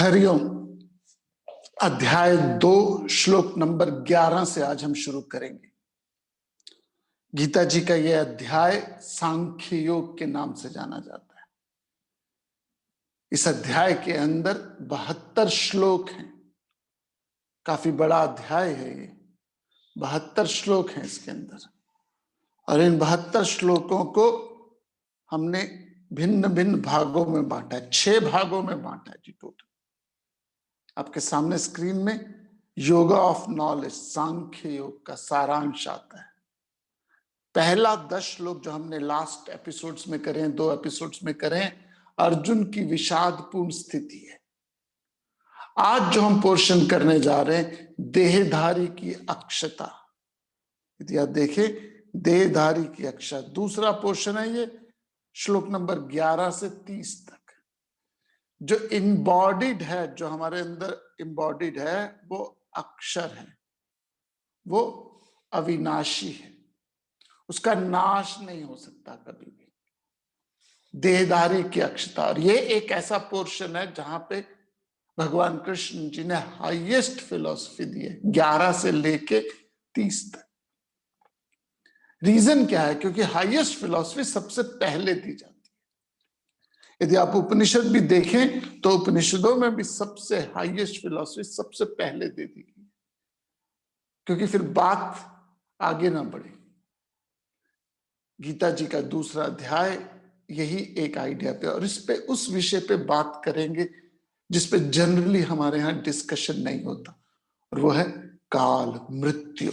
हरिओम। अध्याय 2 श्लोक नंबर 11 से आज हम शुरू करेंगे। गीता जी का यह अध्याय सांख्य योग के नाम से जाना जाता है। इस अध्याय के अंदर 72 श्लोक हैं। काफी बड़ा अध्याय है ये। 72 श्लोक हैं इसके अंदर, और इन 72 श्लोकों को हमने भिन्न भिन्न भागों में बांटा है। 6 भागों में बांटा है जी टोटल। आपके सामने स्क्रीन में योगा ऑफ नॉलेज, सांख्य योग का सारांश आता है। पहला 10 श्लोक जो हमने लास्ट एपिसोड्स में करें, 2 एपिसोड्स में करें, अर्जुन की विषादपूर्ण स्थिति है। आज जो हम पोर्शन करने जा रहे हैं, देहधारी की अक्षता। यदि आप देखें, देहधारी की अक्षता दूसरा पोर्शन है ये, श्लोक नंबर 11 से 30 तक। जो इम्बॉडीड है, जो हमारे अंदर इम्बॉडीड है, वो अक्षर है, वो अविनाशी है, उसका नाश नहीं हो सकता कभी भी। देहधारी की अक्षता, और ये एक ऐसा पोर्शन है जहां पे भगवान कृष्ण जी ने हाईएस्ट फिलॉसफी दी है, 11 से लेके 30 तक। रीजन क्या है? क्योंकि हाईएस्ट फिलॉसफी सबसे पहले दी जाती है। यदि आप उपनिषद भी देखें तो उपनिषदों में भी सबसे हाईएस्ट फिलॉसफी सबसे पहले दे दी गई, क्योंकि फिर बात आगे ना बढ़े। गीता जी का दूसरा अध्याय यही एक आइडिया पे, और इस पे, उस विषय पे बात करेंगे जिस पे जनरली हमारे यहाँ डिस्कशन नहीं होता, और वो है काल मृत्यु।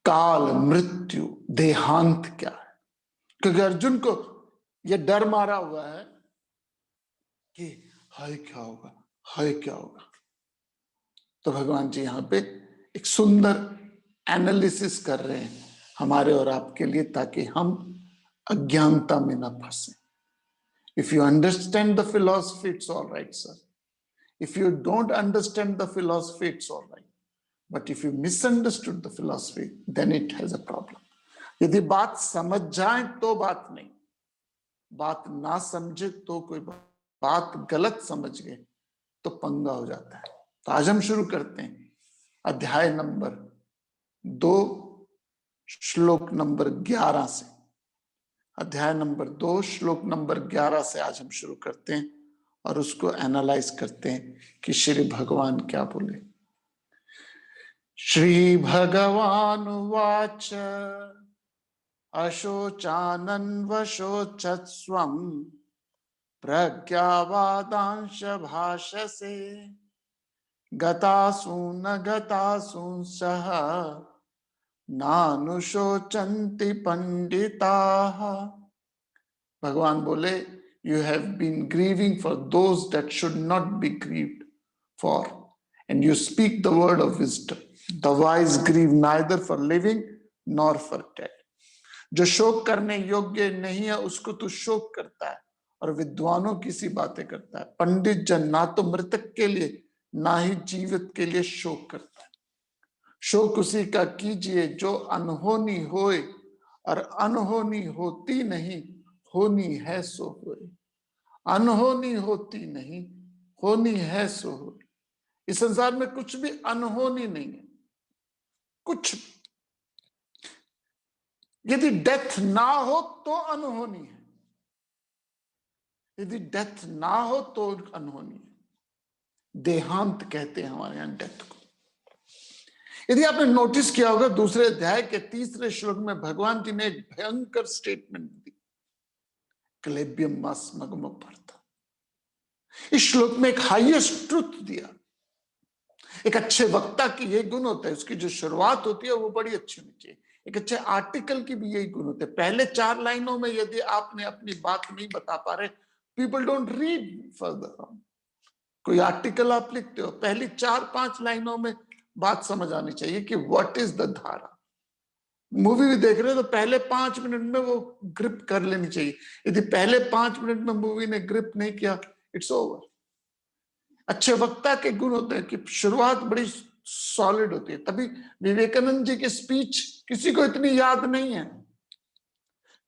काल मृत्यु, देहांत क्या है? क्योंकि अर्जुन को यह डर मारा हुआ है कि हाय क्या होगा, हाय क्या होगा। तो भगवान जी यहाँ पे एक सुंदर एनालिसिस कर रहे हैं हमारे और आपके लिए, ताकि हम अज्ञानता में ना फंसे। If you understand the philosophy, it's all right, sir. If you don't understand the philosophy, it's all right. But if you misunderstood the philosophy, then it has a problem. यदि बात समझ जाए तो बात नहीं, बात ना समझे तो कोई बात गलत समझ गए तो पंगा हो जाता है। तो आज हम शुरू करते हैं अध्याय नंबर 2 श्लोक नंबर 11 से। अध्याय नंबर 2 श्लोक नंबर 11 से आज हम शुरू करते हैं, और उसको एनालाइज करते हैं कि श्री भगवान क्या बोले। श्री भगवान वाच अशोचानन्वशोचस्वं प्रज्ञावादांश भाषसे गतासु न गतासुंसः नानुशोचन्ति पंडिताः। भगवान बोले, you have been grieving for those that should not be grieved for, and you speak the word of wisdom. The wise grieve neither for living nor for dead. जो शोक करने योग्य नहीं है उसको तू शोक करता है, और विद्वानों की सी बातें करता है। पंडित जन ना तो मृतक के लिए ना ही जीवित के लिए शोक करता है। शोक उसी का कीजिए जो अनहोनी होए, और अनहोनी होती नहीं, होनी है सो होए। अनहोनी होती नहीं, होनी है सो होए। इस संसार में कुछ भी अनहोनी नहीं है, कुछ। यदि डेथ ना हो तो अनहोनी है, यदि डेथ ना हो तो अनहोनी है। देहांत कहते हैं हमारे यहां डेथ को। यदि आपने नोटिस किया होगा, दूसरे अध्याय के 3रे श्लोक में भगवान जी ने एक भयंकर स्टेटमेंट दी, क्लेब्यम मस्मगम पढ़ता। इस श्लोक में एक हाईएस्ट ट्रुथ दिया। एक अच्छे वक्ता की यही गुण होता है, उसकी जो शुरुआत होती है वो बड़ी अच्छी होनी चाहिए। एक अच्छे आर्टिकल की भी यही गुण होते हैं। पहले 4 लाइनों में यदि आपने अपनी बात नहीं बता पा रहे, पीपल डोंट रीड फर्दर। कोई आर्टिकल आप लिखते हो, पहली 4-5 लाइनों में बात समझ आनी चाहिए कि व्हाट इज द धारा। मूवी भी देख रहे हो तो पहले 5 मिनट में वो ग्रिप कर लेनी चाहिए। यदि पहले 5 मिनट में मूवी ने ग्रिप नहीं किया, इट्स ओवर। अच्छे वक्ता के गुण होते हैं कि शुरुआत बड़ी सॉलिड होती है। तभी विवेकानंद जी की स्पीच किसी को इतनी याद नहीं है।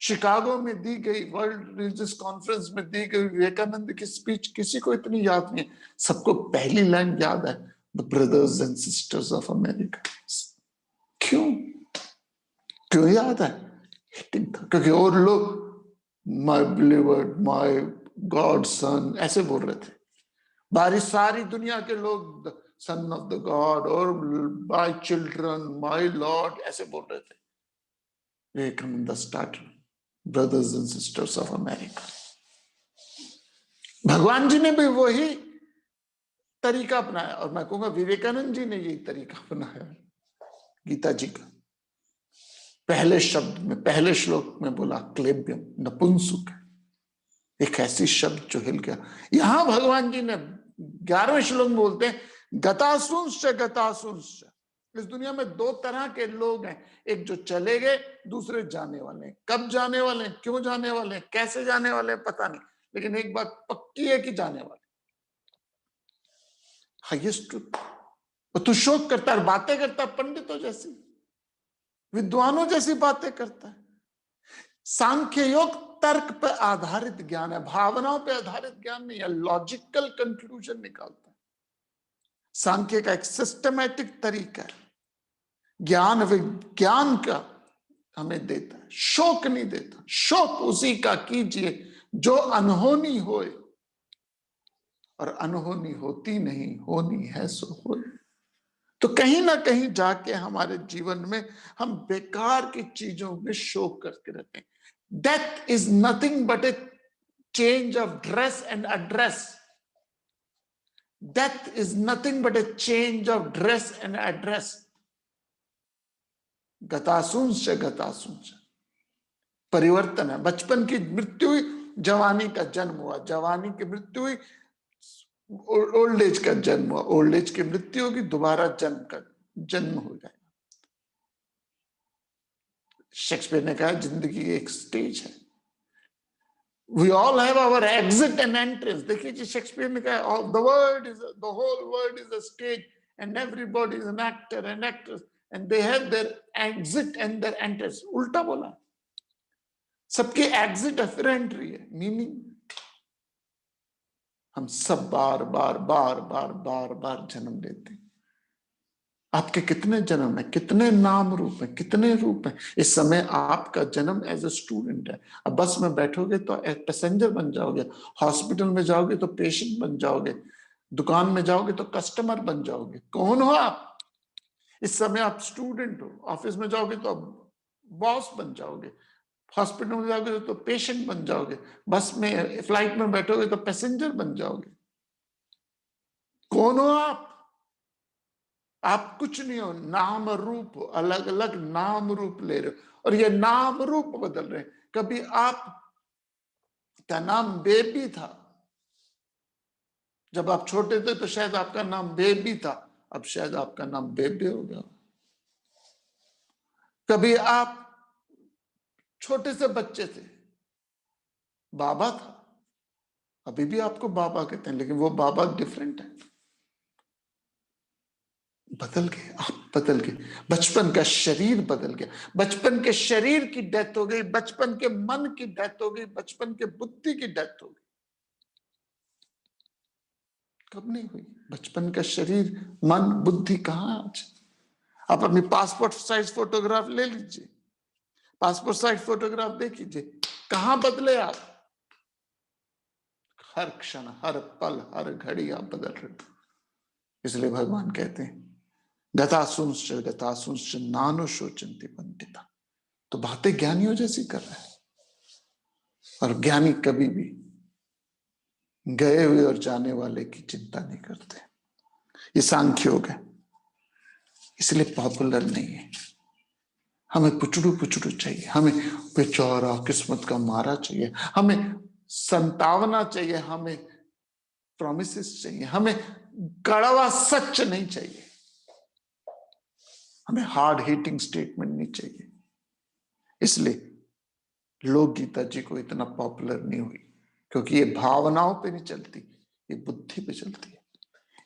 शिकागो में दी गई वर्ल्ड रिलीजियस कॉन्फ्रेंस में दी गई विवेकानंद की स्पीच किसी को इतनी याद नहीं, सबको पहली लाइन याद है, the brothers and sisters of America. क्यों क्यों याद है? हिटिंग था, क्योंकि और लोग my beloved, my God son ऐसे बोल रहे थे। बारी सारी दुनिया के लोग सन ऑफ द गॉड और माय चिल्ड्रन, माय लॉर्ड ऐसे बोल रहे थे। Vivekananda started brothers and sisters of America. भगवान जी ने भी वही तरीका अपनाया, और मैं कहूंगा विवेकानंद जी ने यही तरीका अपनाया। गीता जी का पहले शब्द में, पहले श्लोक में बोला क्लेब्यम, नपुंसक, एक ऐसी शब्द जो हिल गया। यहां भगवान जी ने 11वें श्लोक में बोलते हैं गतासुंश्च गतासुंश्च। इस दुनिया में दो तरह के लोग हैं, एक जो चले गए, दूसरे जाने वाले हैं। कब जाने वाले हैं, क्यों जाने वाले हैं, कैसे जाने वाले हैं पता नहीं, लेकिन एक बात पक्की है कि जाने वाले। Highest truth. तू शोक करता है, बातें करता है पंडितों जैसी, विद्वानों जैसी बातें करता है। सांख्य योग तर्क पर आधारित ज्ञान है, भावनाओं पर आधारित ज्ञान नहीं है, लॉजिकल कंक्लूजन निकालता है। सांख्य का एक सिस्टमैटिक तरीका है, ज्ञान विज्ञान का हमें देता है, शोक नहीं देता। शोक उसी का कीजिए जो अनहोनी होए, और अनहोनी होती नहीं, होनी है सो होए। तो कहीं ना कहीं जाके हमारे जीवन में हम बेकार की चीजों में शोक करके रहते हैं। Death is nothing but a change of dress and address. Death is nothing but a change of dress and address. गतासुंश्च गतासुंश्च, परिवर्तन है। बचपन की मृत्यु हुई, जवानी का जन्म हुआ, जवानी की मृत्यु हुई, ओल्ड एज का जन्म हुआ, ओल्ड एज की मृत्यु होगी, दोबारा जन्म हो जाएगा। शेक्सपियर ने कहा जिंदगी एक स्टेज है, we all have our exit and entrance. देखिए जी, शेक्सपियर ने कहा the whole world is a stage and everybody is an actor and actress and they have their exit and their entrance. उल्टा बोला, सबकी एग्जिट है फिर एंट्री है। मीनिंग हम सब बार बार बार बार बार बार जन्म लेते हैं। आपके कितने जन्म है, कितने नाम रूप है, कितने रूप है। इस समय आपका जन्म एज ए स्टूडेंट है। अब बस में बैठोगे तो पैसेंजर बन जाओगे, हॉस्पिटल में जाओगे तो पेशेंट बन जाओगे, दुकान में जाओगे तो कस्टमर बन जाओगे। कौन हो आप? इस समय आप स्टूडेंट हो, ऑफिस में जाओगे तो बॉस बन जाओगे, हॉस्पिटल में जाओगे तो पेशेंट बन जाओगे, बस में फ्लाइट में बैठोगे तो पैसेंजर बन जाओगे। कौन हो आप? आप कुछ नहीं हो, नाम रूप, अलग अलग नाम रूप ले रहे हो, और ये नाम रूप बदल रहे हैं। कभी आप का नाम बेबी था, जब आप छोटे थे तो शायद आपका नाम बेबी था, अब शायद आपका नाम बेबे हो गया। कभी आप छोटे से बच्चे थे, बाबा था, अभी भी आपको बाबा कहते हैं, लेकिन वो बाबा डिफरेंट है। बदल गए, आप बदल गए। बचपन का शरीर बदल गया, बचपन के शरीर की डेथ हो गई, बचपन के मन की डेथ हो गई, बचपन के बुद्धि की डेथ हो गई। कब नहीं हुई? बचपन का शरीर, मन, बुद्धि कहां आज? आप अपनी पासपोर्ट साइज फोटोग्राफ ले लीजिए, पासपोर्ट साइज फोटोग्राफ देख लीजिए, कहां बदले आप? हर क्षण, हर पल, हर घड़ी आप बदल रहे हो। इसलिए भगवान कहते हैं गतासुंश्च नानो शोचन्ति पंडिता। तो बातें ज्ञानियों जैसी कर रहा है, और ज्ञानी कभी भी गए हुए और जाने वाले की चिंता नहीं करते। ये सांख्य योग है, इसलिए पॉपुलर नहीं है। हमें पुचड़ू पुचड़ू चाहिए, हमें बेचारा किस्मत का मारा चाहिए, हमें संतावना चाहिए, हमें प्रॉमिसेस चाहिए, हमें कड़वा सच नहीं चाहिए, हमें हार्ड हिटिंग स्टेटमेंट नहीं चाहिए। इसलिए लोक गीता जी को इतना पॉपुलर नहीं हुई, क्योंकि ये भावनाओं पे नहीं चलती, ये बुद्धि पे चलती है।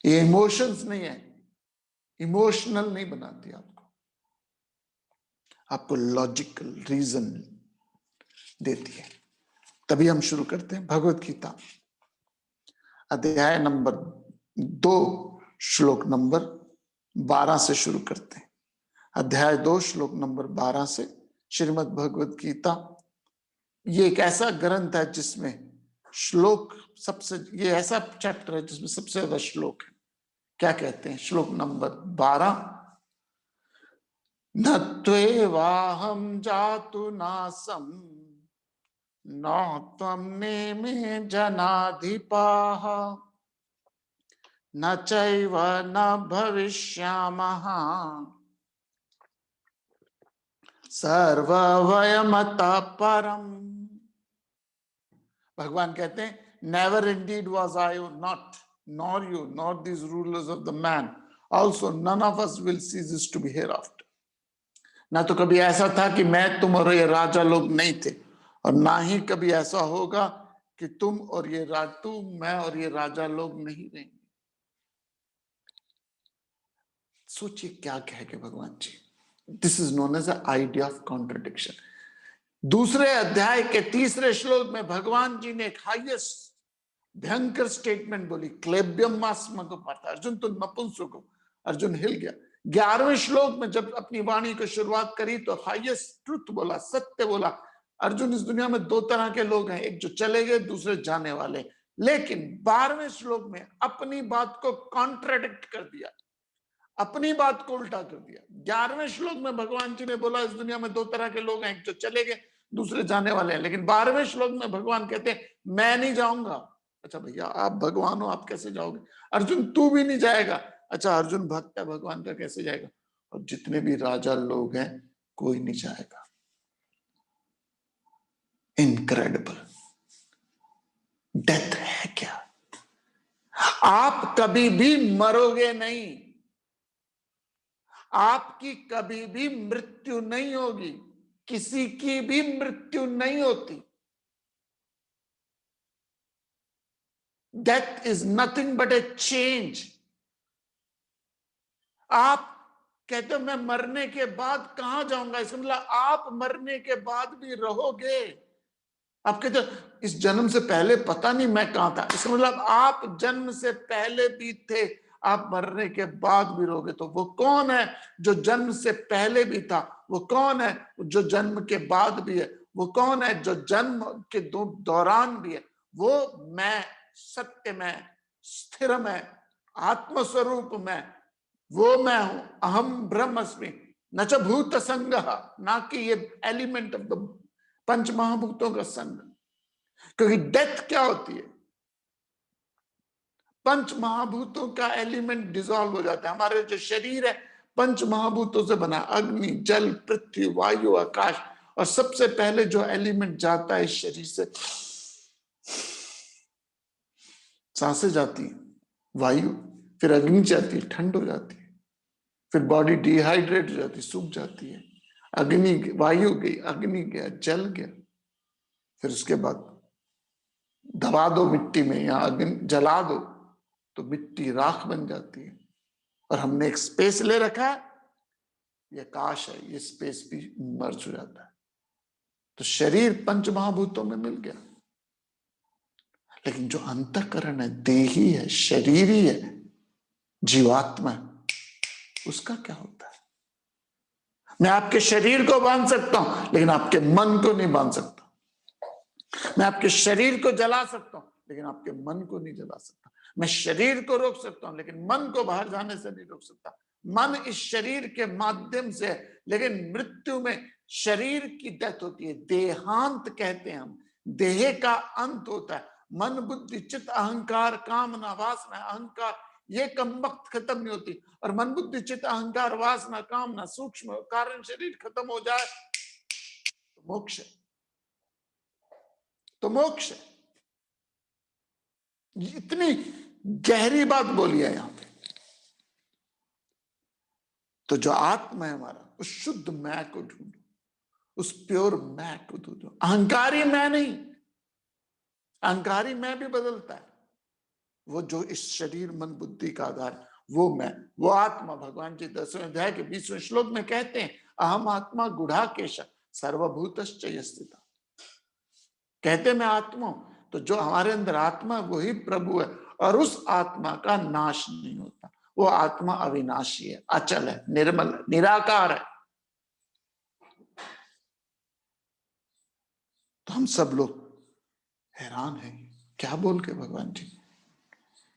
ये इमोशंस नहीं है, इमोशनल नहीं बनाती आपको लॉजिकल रीजन देती है। तभी हम शुरू करते हैं भगवत गीता अध्याय नंबर 2 श्लोक नंबर 12 से शुरू करते हैं। अध्याय 2 श्लोक नंबर 12 से श्रीमद् भगवत गीता ये एक ऐसा ग्रंथ है जिसमें श्लोक सबसे, ये ऐसा चैप्टर है जिसमें सबसे ज्यादा श्लोक है। क्या कहते हैं श्लोक नंबर 12, न त्वेवाहं जातु नासं न त्वं नेमे जनाधिपाः न चैव न भविष्यामः सर्ववयमतः परम्। भगवान कहते हैं never Indeed was I not nor you nor these rulers of the man also none of us will cease to be hereafter। ना तो कभी ऐसा था कि मैं तुम और ये राजा लोग नहीं थे, और ना ही कभी ऐसा होगा कि तुम और ये मैं और ये राजा लोग नहीं रहेंगे। सोचिए क्या कहेंगे भगवान जी। This is known as idea of contradiction. दूसरे अध्याय के तीसरे श्लोक में भगवान जी ने एक हाईएस्ट भयंकर स्टेटमेंट बोली, क्लेब्यम मास्म को पढ़ता अर्जुन तुम नपुंसक हो। अर्जुन हिल गया। 11वें श्लोक में जब अपनी वाणी को शुरुआत करी तो हाईएस्ट ट्रुथ बोला, सत्य बोला। अर्जुन इस दुनिया में दो तरह के लोग हैं, एक जो चले गए, दूसरे जाने वाले। लेकिन 12वें श्लोक में अपनी बात को कॉन्ट्राडिक्ट कर दिया, अपनी बात को उल्टा कर दिया। 11वें श्लोक में भगवान जी ने बोला इस दुनिया में दो तरह के लोग हैं, एक जो चले गए, दूसरे जाने वाले हैं। लेकिन 12वें श्लोक में भगवान कहते हैं मैं नहीं जाऊंगा। अच्छा भैया आप भगवान हो, आप कैसे जाओगे? अर्जुन तू भी नहीं जाएगा। अच्छा अर्जुन भक्त है भगवान का, कैसे जाएगा? और जितने भी राजा लोग हैं कोई नहीं जाएगा। इनक्रेडिबल। डेथ है क्या? आप कभी भी मरोगे नहीं, आपकी कभी भी मृत्यु नहीं होगी, किसी की भी मृत्यु नहीं होती। Death is nothing but a change. आप कहते हो मैं मरने के बाद कहां जाऊंगा, इसका मतलब आप मरने के बाद भी रहोगे। आप कहते हो इस जन्म से पहले पता नहीं मैं कहां था, इसका मतलब आप जन्म से पहले भी थे, आप मरने के बाद भी रहोगे। तो वो कौन है जो जन्म से पहले भी था? वो कौन है जो जन्म के बाद भी है? वो कौन है जो जन्म के दौरान भी है? वो मैं, सत्य में, स्थिर में, आत्मस्वरूप में, वो मैं हूं। अहम ब्रह्मस्मि न च भूत संगः, ना कि ये एलिमेंट ऑफ द पंच महाभूतों का संग। क्योंकि डेथ क्या होती है? पंच महाभूतों का एलिमेंट डिसॉल्व हो जाता है। हमारे जो शरीर है पंच महाभूतों से बना, अग्नि, जल, पृथ्वी, वायु, आकाश। और सबसे पहले जो एलिमेंट जाता है इस शरीर से, सांसें जाती है, वायु, फिर अग्नि जाती है, ठंड हो जाती है, फिर बॉडी डिहाइड्रेट हो जाती है, सूख जाती है। अग्नि, वायु गई, अग्नि गया, जल गया, फिर उसके बाद दबा दो मिट्टी में या अग्नि जला दो तो मिट्टी राख बन जाती है। और हमने एक स्पेस ले रखा है, ये आकाश है, ये स्पेस भी मर्ज हो जाता है। तो शरीर पंच महाभूतों में मिल गया। लेकिन जो अंतःकरण है, देही है, शरीरी है, जीवात्मा है, उसका क्या होता है? मैं आपके शरीर को बांध सकता हूं लेकिन आपके मन को नहीं बांध सकता। मैं आपके शरीर को जला सकता हूं लेकिन आपके मन को नहीं जला सकता। मैं शरीर को रोक सकता हूं लेकिन मन को बाहर जाने से नहीं रोक सकता। मन इस शरीर के माध्यम से, लेकिन मृत्यु में शरीर की डेथ होती है, देहांत कहते हैं हम। देह का अंत होता है। मन, बुद्धि, चित्त, अहंकार, कामना, वासना, अहंकार, ये कम वक्त खत्म नहीं होती। और मन, बुद्धि, चित्त, अहंकार, वासना, कामना, सूक्ष्म कारण शरीर खत्म हो जाए तो मोक्ष है। तो मोक्ष है। इतनी गहरी बात बोली है यहां पे। तो जो आत्मा है हमारा, उस शुद्ध मैं को ढूंढो, उस प्योर मैं को ढूंढो। अहंकारी मैं नहीं, अहंकारी मैं भी बदलता है। वो जो इस शरीर, मन, बुद्धि का आधार है, वो मैं, वो आत्मा। भगवान जी 10वें अध्याय के 20वें श्लोक में कहते हैं अहम आत्मा गुढ़ाकेश सर्वभूतश्च स्थिता। कहते मैं आत्मा हूं, तो जो हमारे अंदर आत्मा वही प्रभु है, और उस आत्मा का नाश नहीं होता। वो आत्मा अविनाशी है, अचल है, निर्मल है, निराकार है। तो हम सब लोग हैरान हैं, क्या बोल के भगवान जी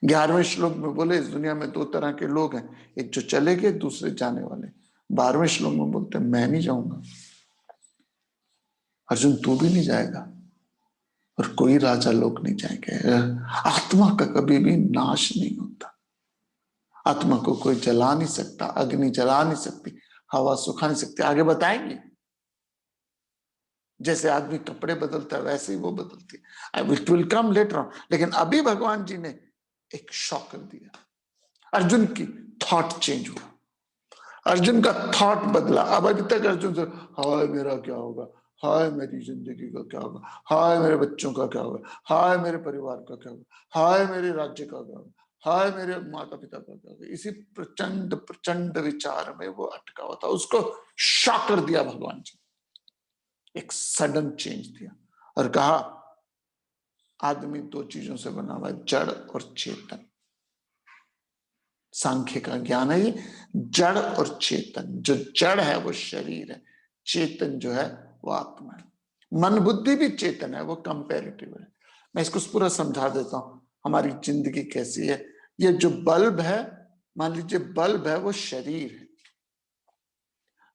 11वें श्लोक में बोले इस दुनिया में दो तरह के लोग हैं, एक जो चले गए, दूसरे जाने वाले। 12वें श्लोक में बोलते हैं मैं नहीं जाऊंगा, अर्जुन तू भी नहीं जाएगा, और कोई राजा लोग नहीं जाएंगे। आत्मा का कभी भी नाश नहीं होता। आत्मा को कोई जला नहीं सकता, अग्नि जला नहीं सकती, हवा सुखा नहीं सकती। आगे बताएंगे जैसे आदमी कपड़े बदलता है वैसे ही वो बदलती है। It will come later on. लेकिन अभी भगवान जी ने एक शॉक कर दिया, अर्जुन की थॉट चेंज हुआ, अर्जुन का थॉट बदला। अब अभी तक अर्जुन से हाय मेरा क्या होगा, हाय मेरी जिंदगी का क्या होगा, हाय मेरे बच्चों का क्या होगा, हाय मेरे परिवार का क्या होगा, हाय मेरे राज्य का क्या होगा, हाय मेरे माता पिता का क्या होगा। इसी प्रचंड प्रचंड विचार में वो अटका हुआ था। उसको शॉक कर दिया भगवान जी, एक सडन चेंज दिया और कहा आदमी दो चीजों से बना हुआ है, जड़ और चेतन। सांख्य का ज्ञान है ये, जड़ और चेतन। जो जड़ है वो शरीर है, चेतन जो है वो आत्मा है। मन बुद्धि भी चेतन है, वो कंपेरेटिव है। मैं इसको पूरा समझा देता हूं, हमारी जिंदगी कैसी है। ये जो बल्ब है, मान लीजिए बल्ब है, वो शरीर है,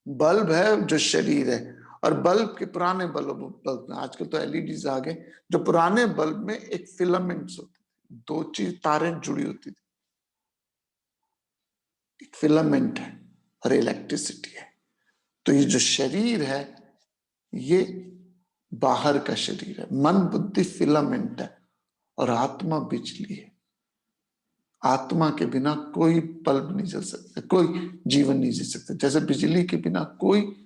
बल्ब है जो शरीर है। और बल्ब के पुराने बल्ब में, आजकल तो एलईडीज आ गए, जो पुराने बल्ब में एक फिलामेंट्स होते थे, दो चीज तारें जुड़ी होती थी, एक फिलामेंट है और इलेक्ट्रिसिटी है। तो ये जो शरीर है ये बाहर का शरीर है, मन बुद्धि फिलामेंट है और आत्मा बिजली है। आत्मा के बिना कोई बल्ब नहीं जल सकता, कोई जीवन नहीं जी सकता। जैसे बिजली के बिना कोई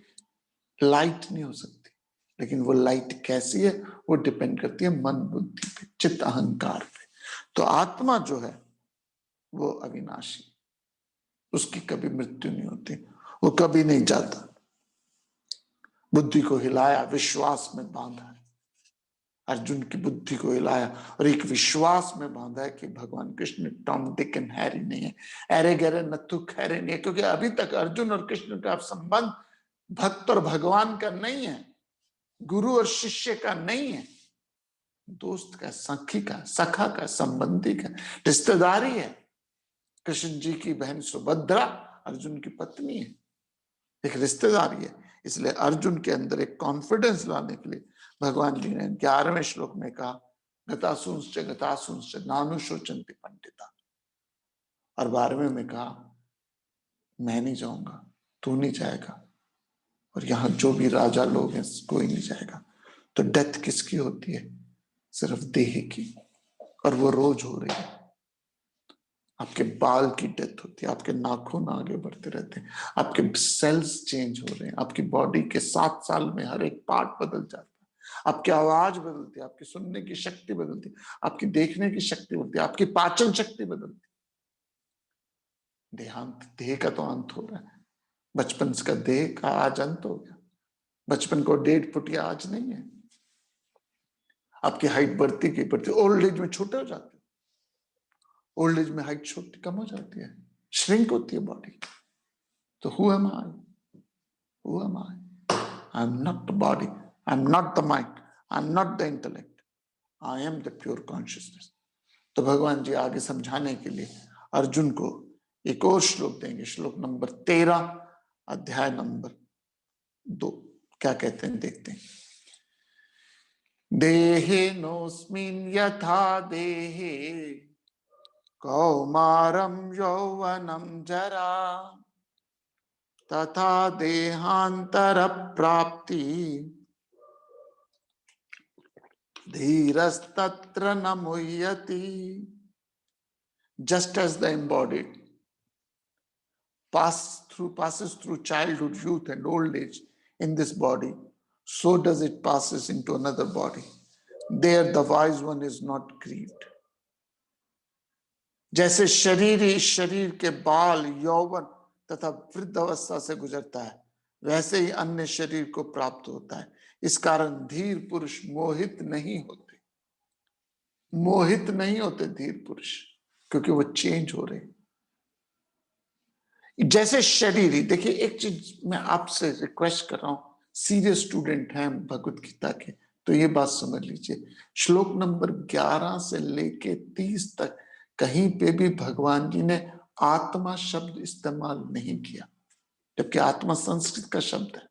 लाइट नहीं हो सकती, लेकिन वो लाइट कैसी है वो डिपेंड करती है मन बुद्धि पे, चित्त अहंकार पे। तो आत्मा जो है वो अविनाशी, उसकी कभी मृत्यु नहीं होती, वो कभी नहीं जाता। बुद्धि को हिलाया, विश्वास में बांधा है, अर्जुन की बुद्धि को हिलाया और एक विश्वास में बांधा है कि भगवान Krishna Tom Dick and Harry नहीं है, अरे गहरे नथु खैरे नहीं है। क्योंकि अभी तक अर्जुन और कृष्ण का संबंध भक्त और भगवान का नहीं है, गुरु और शिष्य का नहीं है, दोस्त का, सखी का, सखा का, संबंधी का, रिश्तेदारी है। कृष्ण जी की बहन सुभद्रा अर्जुन की पत्नी है, एक रिश्तेदारी है। इसलिए अर्जुन के अंदर एक कॉन्फिडेंस लाने के लिए भगवान जी ने 11वें श्लोक में कहा गतासुंश्च नानुशोचन्ति पंडिता, और 12वें में कहा मैं नहीं जाऊंगा, तू नहीं जाएगा, और यहां जो भी राजा लोग हैं कोई नहीं जाएगा। तो डेथ किसकी होती है? सिर्फ देह की, और वो रोज हो रही है। आपके बाल की डेथ होती है, आपके नाखून आगे बढ़ते रहते हैं, आपके सेल्स चेंज हो रहे हैं, आपकी बॉडी के 7 साल में हर एक पार्ट बदल जाता है, आपकी आवाज बदलती है, आपकी सुनने की शक्ति बदलती है, आपकी देखने की शक्ति बदलती है, आपकी पाचन शक्ति बदलती है। देहांत, देह का तो अंत हो रहा है। बचपन का देह का आज अंत हो गया, बचपन को 1.5 फुट या आज नहीं है। आपकी हाइट बढ़ती की बढ़ती, ओल्ड एज में छोटे हो जाते हो, ओल्ड एज में हाइट छोटी कम हो जाती है, श्रिंक होती है बॉडी। तो who am I? Who am I? I'm not the body, I'm not the mind, I'm not the intellect, I am the pure consciousness. तो भगवान जी आगे समझाने के लिए अर्जुन को एक और श्लोक देंगे, श्लोक नंबर 13, अध्याय नंबर 2। क्या कहते हैं देखते हैं। देहेनोऽस्मिन् यथा देहे कौमारं यौवनं जरा तथा देहांतर प्राप्ति धीरस्तत्र न मुह्यति। Just as the embodied passes through childhood, youth and old age in this body, so does it passes into another body. There the wise one is not grieved. जैसे शरीर ही शरीर के बाल, यौवन तथा वृद्ध अवस्था से गुजरता है, वैसे ही अन्य शरीर को प्राप्त होता है। इस कारण धीर पुरुष मोहित नहीं होते, मोहित नहीं होते धीर पुरुष, क्योंकि वो चेंज हो रहे। जैसे शरीर ही, देखिए एक चीज मैं आपसे रिक्वेस्ट कर रहा हूं, सीरियस स्टूडेंट हैं भगवत गीता के, तो ये बात समझ लीजिए, श्लोक नंबर 11 से लेके 30 तक कहीं पे भी भगवान जी ने आत्मा शब्द इस्तेमाल नहीं किया, जबकि आत्मा संस्कृत का शब्द है।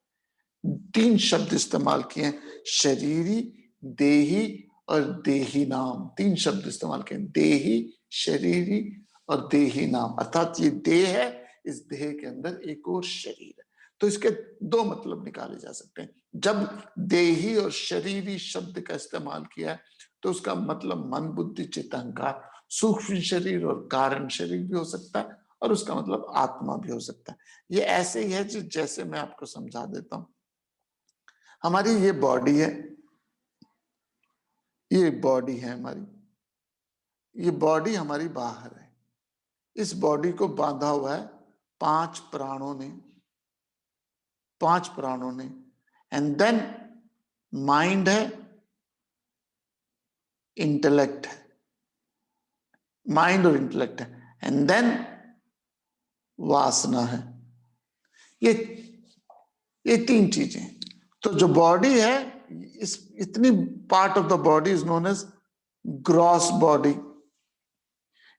3 शब्द इस्तेमाल किए हैं, शरीरी, देही और देही नाम। 3 शब्द इस्तेमाल किए, देही, शरीरी और देही नाम, अर्थात ये देह है, इस देह के अंदर एक और शरीर है। तो इसके 2 मतलब निकाले जा सकते हैं। जब देही और शरीरी शब्द का इस्तेमाल किया है तो उसका मतलब मन बुद्धि चित्त अहंकार, सूक्ष्म शरीर और कारण शरीर भी हो सकता है, और उसका मतलब आत्मा भी हो सकता है। ये ऐसे ही है जैसे मैं आपको समझा देता हूं। हमारी ये बॉडी है, ये बॉडी है हमारी, ये बॉडी हमारी बाहर है। इस बॉडी को बांधा हुआ है 5 प्राणों ने, 5 प्राणों ने, एंड देन माइंड है, इंटेलेक्ट है, माइंड और इंटेलेक्ट है, एंड देन वासना है। ये 3 चीजें। तो जो बॉडी है, इस इतनी part of the body is known as gross body,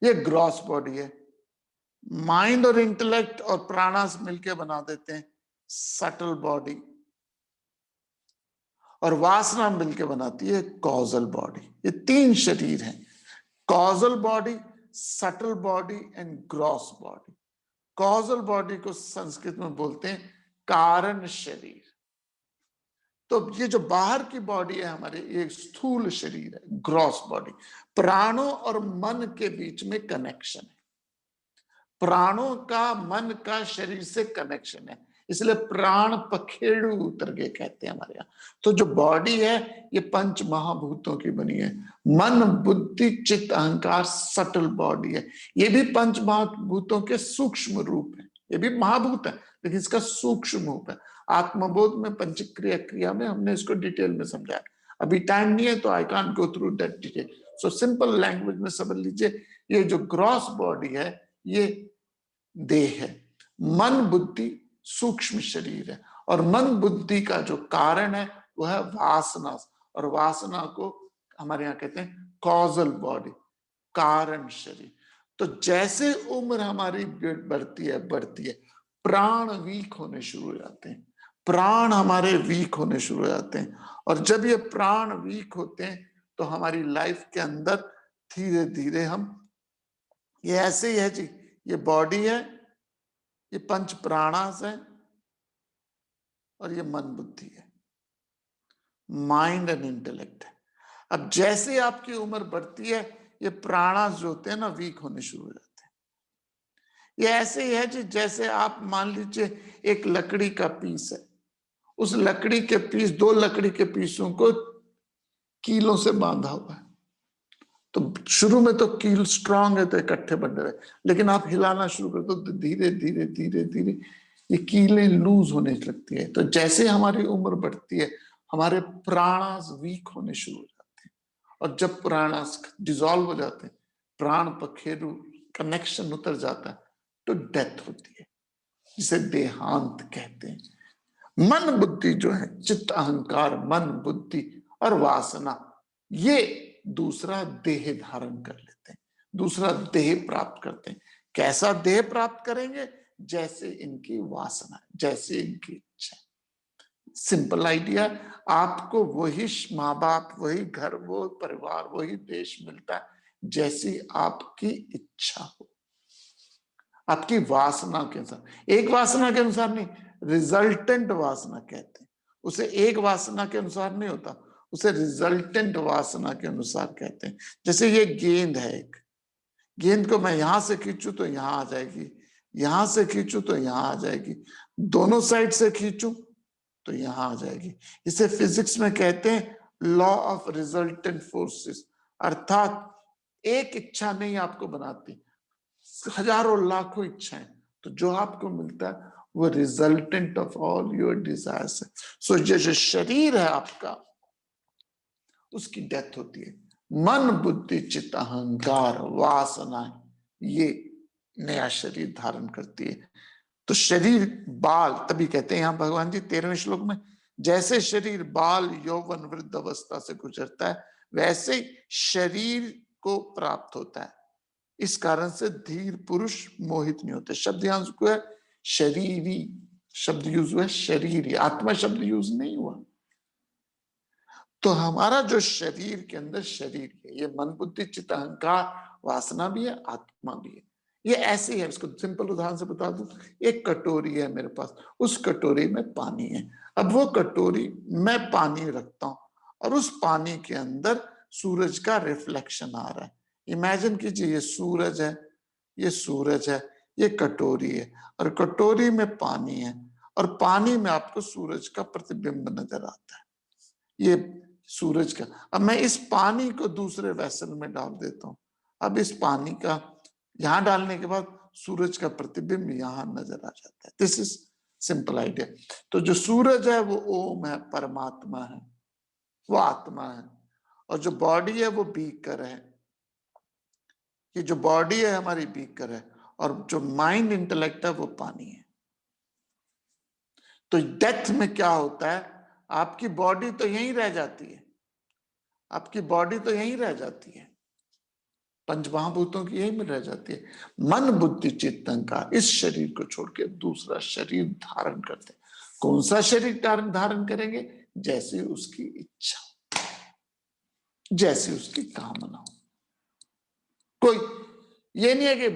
ये ग्रॉस बॉडी है। माइंड और इंटेलेक्ट और प्राणास मिलके बना देते हैं सटल बॉडी, और वासना मिलके बनाती है कॉजल बॉडी। ये 3 शरीर हैं, causal body, subtle body and gross body. Causal body को संस्कृत में बोलते हैं कारण शरीर। तो ये जो बाहर की बॉडी है हमारे, ये स्थूल शरीर है, ग्रॉस बॉडी। प्राणों और मन के बीच में कनेक्शन है, प्राणों का मन का शरीर से कनेक्शन है, इसलिए प्राण पखेड़ू उतर गए कहते हैं हमारे यहाँ। तो जो बॉडी है ये 5 महाभूतों की बनी है, मन बुद्धि चित्त अहंकार सटल बॉडी है। ये भी 5 महाभूतों के सूक्ष्म रूप है, ये भी महाभूत है लेकिन इसका सूक्ष्म रूप है। आत्मबोध में पंचक्रिया क्रिया में हमने इसको डिटेल में समझाया, अभी टाइम नहीं है तो I can't go through that detail. So simple language में समझ लीजिए, ये जो ग्रॉस बॉडी है ये देह है, मन बुद्धि सूक्ष्म शरीर है, और मन बुद्धि का जो कारण है वो है वासना, और वासना को हमारे यहाँ कहते हैं कॉजल बॉडी, कारण शरीर। तो जैसे उम्र हमारी बढ़ती है, प्राण वीक होने शुरू हो जाते हैं, प्राण हमारे वीक होने शुरू हो जाते हैं, और जब ये प्राण वीक होते हैं तो हमारी लाइफ के अंदर धीरे धीरे हम, ये ऐसे ही है जी, ये बॉडी है, ये 5 प्राणास है, और ये मन बुद्धि है, माइंड एंड इंटेलेक्ट है। अब जैसे आपकी उम्र बढ़ती है ये प्राणास जो होते हैं ना वीक होने शुरू हो जाते हैं। ये ऐसे ही है जी, जैसे आप मान लीजिए एक लकड़ी का पीस है, उस लकड़ी के पीस, 2 लकड़ी के पीसों को कीलों से बांधा हुआ है, तो शुरू में तो कील स्ट्रांग है तो इकट्ठे बन रहे, लेकिन आप हिलाना शुरू कर दो तो धीरे धीरे धीरे धीरे ये कीलें लूज होने लगती है। तो जैसे हमारी उम्र बढ़ती है हमारे प्राणास वीक होने शुरू हो जाते हैं, और जब प्राणास डिसॉल्व हो जाते हैं, प्राण पखेरु कनेक्शन उतर जाता है, तो डेथ होती है, जिसे देहांत कहते हैं। मन बुद्धि जो है, चित्त अहंकार, मन बुद्धि और वासना, ये दूसरा देह धारण कर लेते हैं, दूसरा देह प्राप्त करते हैं। कैसा देह प्राप्त करेंगे? जैसे इनकी वासना, जैसे इनकी इच्छा। सिंपल आइडिया, आपको वही माँ बाप, वही घर, वो परिवार, वही देश मिलता है जैसी आपकी इच्छा हो, आपकी वासना के अनुसार। एक वासना के अनुसार नहीं, रिजल्टेंट वासना कहते हैं उसे, एक वासना के अनुसार नहीं होता, उसे रिजल्टेंट वासना के अनुसार कहते हैं। जैसे ये गेंद है, एक गेंद को मैं यहां से खींचू तो यहां आ जाएगी, यहां से खींचू तो यहां आ जाएगी, दोनों साइड से खींचू तो यहां आ जाएगी। इसे फिजिक्स में कहते हैं लॉ ऑफ रिजल्टेंट फोर्सेस, अर्थात एक इच्छा नहीं आपको बनाती, हजारों लाखों इच्छाएं, तो जो आपको मिलता है वो resultant of all your desires है। सो ये जो शरीर है आपका, उसकी डेथ होती है। मन बुद्धि चित्त अहंकार वासना ये नया शरीर धारण करती है। तो शरीर बाल, तभी कहते हैं यहां भगवान जी 13वें श्लोक में, जैसे शरीर बाल यौवन वृद्ध अवस्था से गुजरता है वैसे शरीर को प्राप्त होता है। इस कारण से धीर पुरुष मोहित नहीं होते। शब्द यहां को है शरीरी, शब्द यूज हुआ है शरीरी, आत्मा शब्द यूज नहीं हुआ। तो हमारा जो शरीर के अंदर शरीर है, ये मन बुद्धि चित्त अहंकार वासना भी है, आत्मा भी है। ये ऐसे है, इसको सिंपल उदाहरण से बता दूं, एक कटोरी है मेरे पास, उस कटोरी में पानी है। अब वो कटोरी मैं पानी रखता हूं और उस पानी के अंदर सूरज का रिफ्लेक्शन आ रहा है। इमेजिन कीजिए ये सूरज है, ये सूरज है, ये कटोरी है और कटोरी में पानी है और पानी में आपको सूरज का प्रतिबिंब नजर आता है, ये सूरज का। अब मैं इस पानी को दूसरे वेसल में डाल देता हूं। अब इस पानी का यहां डालने के बाद सूरज का प्रतिबिंब यहां नजर आ जाता है। This is simple idea. तो जो सूरज है वो ओम है, परमात्मा है, वो आत्मा है। और जो बॉडी है वो बीकर है। ये जो बॉडी है हमारी बीकर है और जो माइंड इंटेलेक्ट है वो पानी है। तो डेथ में क्या होता है, आपकी बॉडी तो यहीं रह जाती है, आपकी बॉडी तो यहीं रह जाती है, पंच महाभूतों की यहीं में रह जाती है। मन बुद्धि चित्त अहंकार इस शरीर को छोड़ के दूसरा शरीर धारण करते हैं। कौन सा शरीर धारण करेंगे, जैसे उसकी इच्छा, जैसे उसकी कामना हो। कोई ये नहीं है कि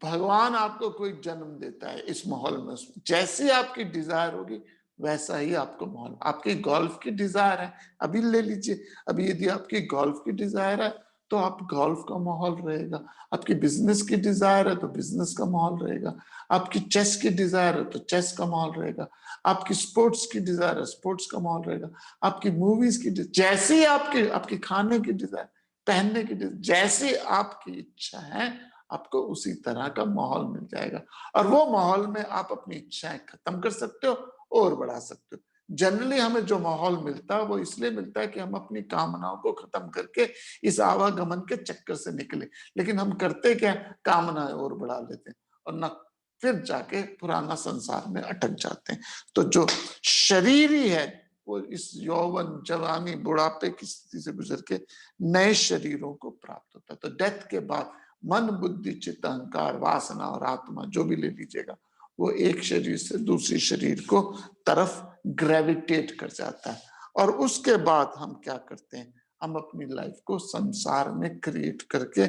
भगवान आपको कोई जन्म देता है इस माहौल में, जैसी आपकी डिजायर होगी वैसा ही आपको माहौल। आपकी गोल्फ की डिजायर है, अभी ले लीजिए, अभी यदि आपकी गोल्फ की डिजायर है तो आप गोल्फ का माहौल रहेगा। आपकी बिजनेस की डिजायर है तो बिजनेस का माहौल रहेगा। आपकी चेस की डिजायर है तो चेस का माहौल रहेगा। आपकी स्पोर्ट्स की डिजायर है, स्पोर्ट्स का माहौल रहेगा। आपकी मूवीज की जैसी आपकी खाने की डिजायर, पहनने की जैसी आपकी इच्छा है, आपको उसी तरह का माहौल मिल जाएगा। और वो माहौल में आप अपनी इच्छाएं खत्म कर सकते हो और बढ़ा सकते हो। जनरली हमें जो माहौल मिलता है वो इसलिए मिलता है कि हम अपनी कामनाओं को खत्म करके इस आवागमन के चक्कर से निकले। लेकिन हम करते क्या, कामनाएं और बढ़ा लेते हैं और न फिर जाके पुराना संसार में अटक जाते हैं। तो जो शरीर ही है वो इस यौवन जवानी बुढ़ापे की स्थिति से गुजर के नए शरीरों को प्राप्त होता है। तो डेथ के बाद मन बुद्धि चित्त अहंकार वासना और आत्मा जो भी ले लीजिएगा, वो एक शरीर से दूसरे शरीर को तरफ ग्रेविटेट कर जाता है। और उसके बाद हम क्या करते हैं, हम अपनी लाइफ को संसार में क्रिएट करके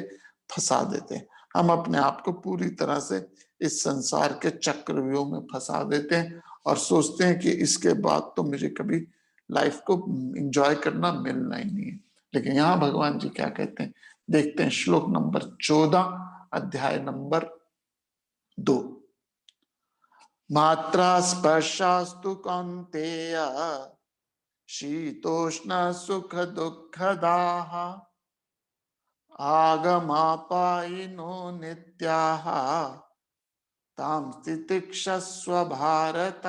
फंसा देते हैं। हम अपने आप को पूरी तरह से इस संसार के चक्रव्यूह में फंसा देते हैं और सोचते हैं कि इसके बाद तो मुझे कभी लाइफ को एंजॉय करना मिलना ही नहीं है। लेकिन यहाँ भगवान जी क्या कहते हैं, देखते हैं श्लोक नंबर 14 अध्याय नंबर 2। मात्रा स्पर्शास्तु कौन्तेय शीतोष्ण सुख दुःखदाः आगमापायिनो नित्याः तां तितिक्षस्व भारत।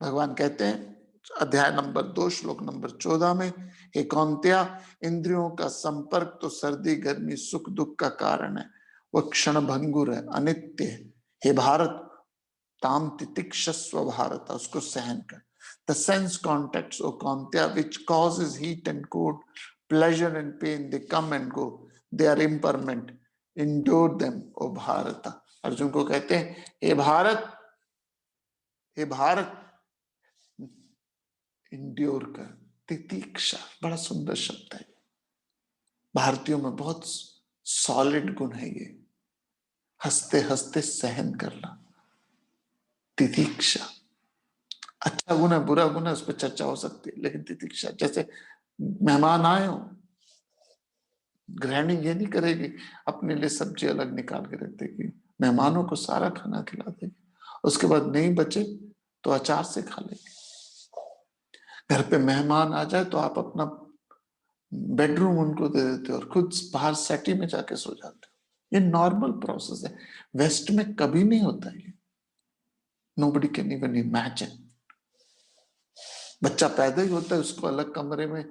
भगवान कहते हैं अध्याय नंबर 2 श्लोक नंबर 14 में, हे कौन्तेय, इंद्रियों का संपर्क तो सर्दी गर्मी सुख दुख का कारण है, वह क्षण भंगुर है, अनित्य है। हे भारत, ताम तितिक्षस्व भारत, उसको सहन कर। The sense contacts, O Kantya, which causes heat and cold, pleasure and pain, they come and go. They are impermanent. Endure them, O Bharata. Arjun को कहते हैं, हे भारत, हे भारत, इंड्योर कर। तितिक्षा बड़ा सुंदर शब्द है, भारतीयों में बहुत सॉलिड गुण है ये, हंसते हंसते सहन करना। तितिक्षा अच्छा गुण है, बुरा गुण है, उस पर चर्चा हो सकती है, लेकिन तितिक्षा, जैसे मेहमान आए हो, गृहिणी ये नहीं करेगी अपने लिए सब्जी अलग निकाल के रख देगी, मेहमानों को सारा खाना खिला देगी, उसके बाद नहीं बचे तो अचार से खा लेगी। घर पे मेहमान आ जाए तो आप अपना बेडरूम उनको दे देते हो और खुद बाहर सेटी में जाके सो जाते हो। ये नॉर्मल प्रोसेस है, वेस्ट में कभी नहीं होता ये। Nobody can even imagine. बच्चा पैदा ही होता है, उसको अलग कमरे में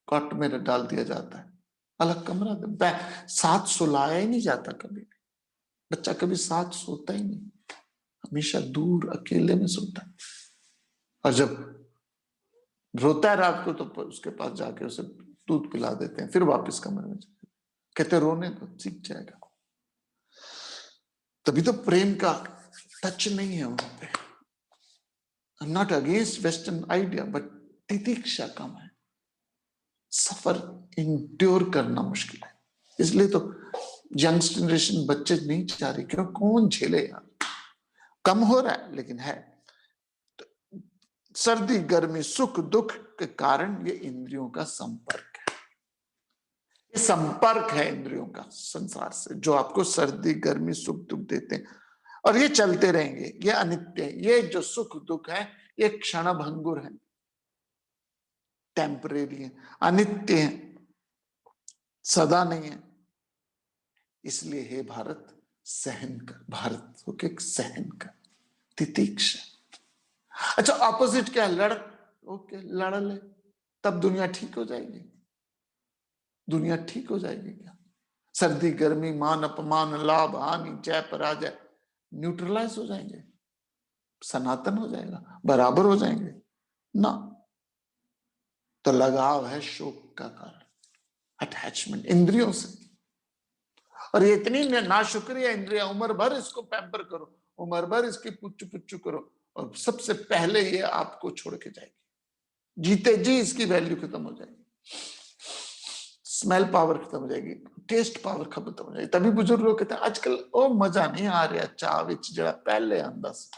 कॉट में डाल दिया जाता है, अलग कमरा, साथ सुलाया ही नहीं जाता कभी। बच्चा कभी साथ सोता ही नहीं, हमेशा दूर अकेले में सोता है। और जब रोता है रात को तो उसके पास जाके उसे दूध पिला देते हैं, फिर वापस कमरे में जाते, कहते रोने तो सीख जाएगा। तभी तो प्रेम का टच नहीं है वहां पे। I am not against western idea, but तितिक्षा कम है, सफर इंड्योर करना मुश्किल है। इसलिए तो यंग जनरेशन बच्चे नहीं चाह रही, क्यों, कौन झेले यार। कम हो रहा है लेकिन है। तो सर्दी गर्मी सुख दुख के कारण ये इंद्रियों का संपर्क है, ये संपर्क है इंद्रियों का संसार से, जो आपको सर्दी गर्मी सुख दुख देते हैं। और ये चलते रहेंगे, ये अनित्य है। ये जो सुख दुख है ये क्षण भंगुर है, टेम्परेरी है, अनित्य है, सदा नहीं है। इसलिए हे भारत सहन कर, भारत होके सहन कर, तितिक्षा। अच्छा ऑपोजिट क्या, लड़, ओके लड़ ले, तब दुनिया ठीक हो जाएगी। दुनिया ठीक हो जाएगी क्या? सर्दी गर्मी मान अपमान लाभ हानि जय पराजय न्यूट्रलाइज हो जाएंगे, सनातन हो जाएगा, बराबर हो जाएंगे ना। तो लगाव है शोक का कारण, अटैचमेंट इंद्रियों से। और ये इतनी नाशुक्रिया इंद्रिया, उम्र भर इसको पैम्पर करो, उम्र भर इसकी पुच्चू पुच्चू करो, और सबसे पहले ये आपको छोड़ के जाएगी, जीते जी इसकी वैल्यू खत्म हो जाएगी, स्मेल पावर खत्म हो जाएगी, टेस्ट पावर खत्म हो जाएगी। तभी बुजुर्ग लोग कहते हैं आजकल ओ मजा नहीं आ रहा चाह विच जड़ा पहले आंदा सी,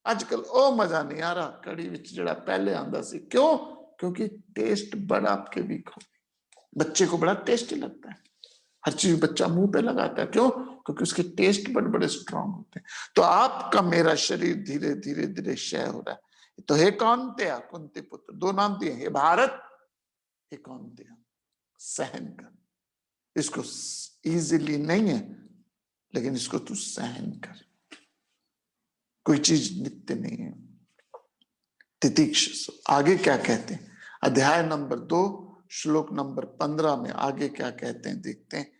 आजकल ओ मजा नहीं आ रहा कड़ी विच जड़ा पहले आंदा सी। क्यों? क्योंकि टेस्ट बड़ा आपके वीक हो गए। बच्चे को बड़ा टेस्टी लगता है, हर चीज बच्चा मुंह पे लगाता है, क्यों? क्योंकि उसके टेस्ट बड़े बड़े स्ट्रांग होते हैं। तो आपका मेरा शरीर धीरे धीरे धीरे क्षय हो रहा है। तो हे कौन्तेय, कुंती पुत्र, दो नाम दिए, हे भारत, हे कौन्तेय, सहन कर। इसको इजीली नहीं है, लेकिन इसको तू सहन कर। कोई चीज नित्य नहीं है। तितिक्ष आगे क्या कहते हैं, अध्याय नंबर 2 श्लोक नंबर 15 में आगे क्या कहते हैं, देखते हैं।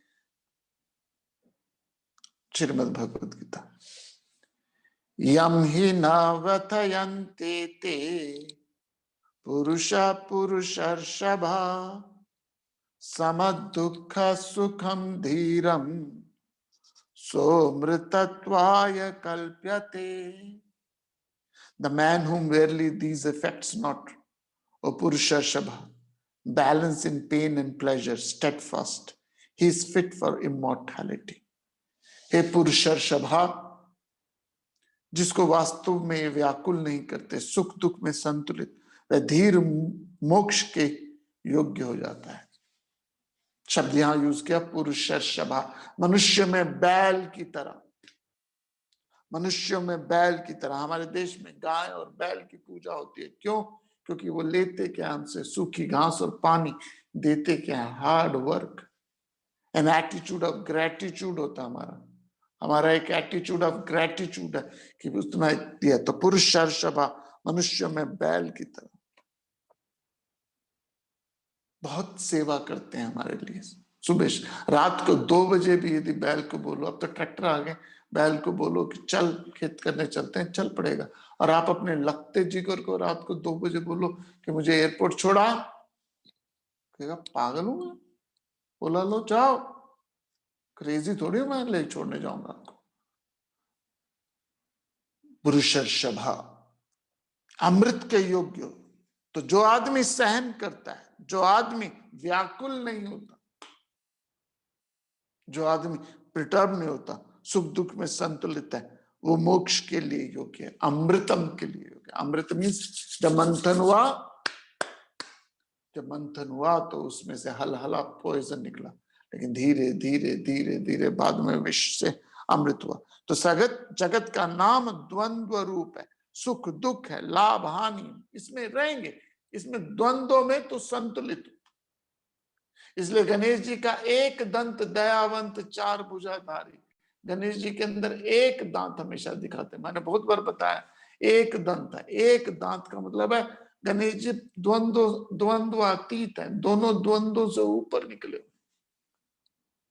श्रीमद् भगवद गीता, यम ही न व्यथयन्ते ते पुरुषा पुरुषर्षभा समदुःख सुखम धीरम सोमृतत्वाय कल्प्यते। The man whom verily these effects not, O Purusharshava, balance in pain and pleasure, steadfast, he is fit for immortality. हे पुरुषर्षभा, जिसको वास्तव में व्याकुल नहीं करते, सुख दुख में संतुलित, वह धीर मोक्ष के योग्य हो जाता है। शब्द यहां यूज किया पुरुषर्षभा, मनुष्य में बैल की तरह, मनुष्यों में बैल की तरह। हमारे देश में गाय और बैल की पूजा होती है, क्यों? क्योंकि वो लेते क्या हमसे, सूखी घास और पानी, देते क्या, hard work, an attitude of gratitude होता हमारा। हमारा एक एटीट्यूड ऑफ ग्रेटिट्यूड है कि उतना दिया। तो पुरुषर्षभा, मनुष्य में बैल की तरह, बहुत सेवा करते हैं हमारे लिए। सुबह रात को 2 बजे भी यदि बैल को बोलो, अब तो ट्रैक्टर आ गए, बैल को बोलो कि चल खेत करने चलते हैं, चल पड़ेगा। और आप अपने लगते जिगर को रात को 2 बजे बोलो कि मुझे एयरपोर्ट छोड़ा, कहेगा पागल हूं मैं, बोला लो जाओ, क्रेजी थोड़ी मैं ले छोड़ने जाऊंगा आपको। पुरुषर्षभा, अमृत के योग्य। तो जो आदमी सहन करता है, जो आदमी व्याकुल नहीं होता, जो आदमी प्रिटर्ब नहीं होता, सुख दुख में संतुलित है, वो मोक्ष के लिए योग्य है, अमृतम के लिए योग्य। अमृत मीन्स जब मंथन हुआ तो उसमें से हलहला पॉइजन निकला, लेकिन धीरे धीरे धीरे धीरे बाद में विष से अमृत हुआ। तो जगत का नाम द्वंद्व रूप है, सुख दुख है, लाभ हानि, इसमें रहेंगे, इसमें द्वंद्वों में तो संतुलित। इसलिए गणेश जी का एक दंत दयावंत चार भुजाधारी, गणेश जी के अंदर एक दांत हमेशा दिखाते, मैंने बहुत बार बताया, एक दंत है। एक दांत का मतलब है गणेश जी द्वंद्वातीत है, दोनों द्वंद्वों से ऊपर निकले,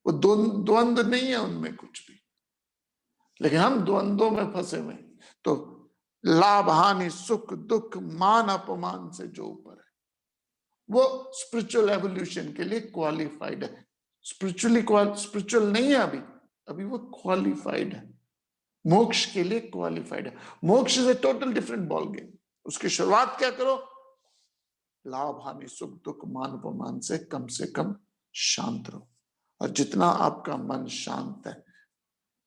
वो द्वंद्व नहीं है उनमें कुछ भी, लेकिन हम द्वंद्वों में फंसे हुए। तो लाभ हानि सुख दुख मान अपमान से जो ऊपर है वो स्पिरिचुअल एवोल्यूशन के लिए क्वालिफाइड है। स्पिरिचुअल नहीं है अभी, अभी वो क्वालिफाइड है, मोक्ष के लिए क्वालिफाइड है। मोक्ष is a total different ball game. उसकी शुरुआत क्या करो, लाभ हानि सुख दुख मान अपमान से कम शांत रहो, और जितना आपका मन शांत है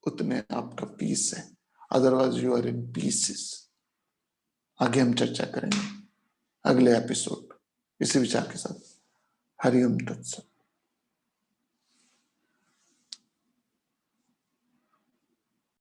उतने आपका पीस है, otherwise you are in pieces. आगे हम चर्चा करेंगे अगले एपिसोड इसी विचार के साथ। हरिओम तत्सत।